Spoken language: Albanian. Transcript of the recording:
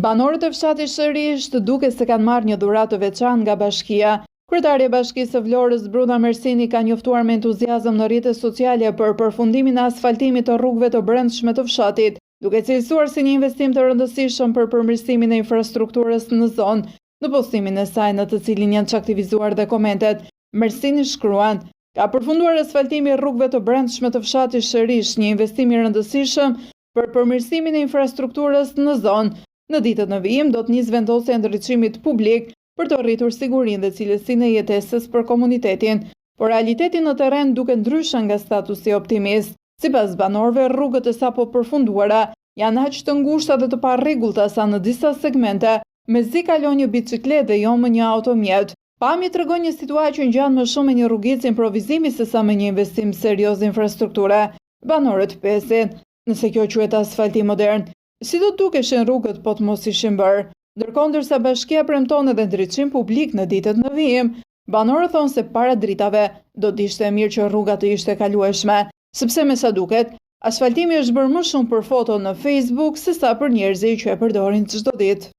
Banorët e fshatit Shërish duket se kanë marrë një dhuratë të veçantë nga bashkia. Kryetari i Bashkisë së Vlorës Bruna Mersini ka njoftuar me entuziazëm në rrjetet sociale për përfundimin e asfaltimit të rrugëve të brendshme të fshatit, duke cilësuar si një investim të rëndësishëm për përmirësimin e infrastrukturës në zonë. Në postimin e saj në të cilin janë çaktivizuar dhe komentet, Mersini shkruan: "Ka përfunduar asfaltimi i rrugëve të brendshme të fshatit Shërish, një investim i rëndësishëm për përmirësimin e infrastrukturës në zonë. Në ditët në vijim do të nisë vendosja e ndriçimit publik për të rritur sigurinë dhe cilësinë e jetesës për komunitetin, por realiteti në terren duket ndryshe nga statusi optimist. Sipas banorëve, rrugët e sapo përfunduara janë aq të ngushta dhe të parregullta sa në disa segmente, mezi kalon një biçikletë dhe jo më një automjet. Pamjet tregon një situatë që ngjan më shumë me një rrugicë improvizimi sesa me një investim serioz infrastrukture." Banorët pesin: "Nëse kjo quhet asfaltim modern, si do dukeshin rrugët po të mos ishin bërë?" Ndërkohë, ndërsa bashkia premton edhe ndriçim publik në ditët në vijim, banorët thonë se para dritave do të ishte mirë që rruga të ishte kalueshme, sepse me sa duket, asfaltimi është bërë më shumë për foto në Facebook sesa për njerëzit që e përdorin çdo ditë.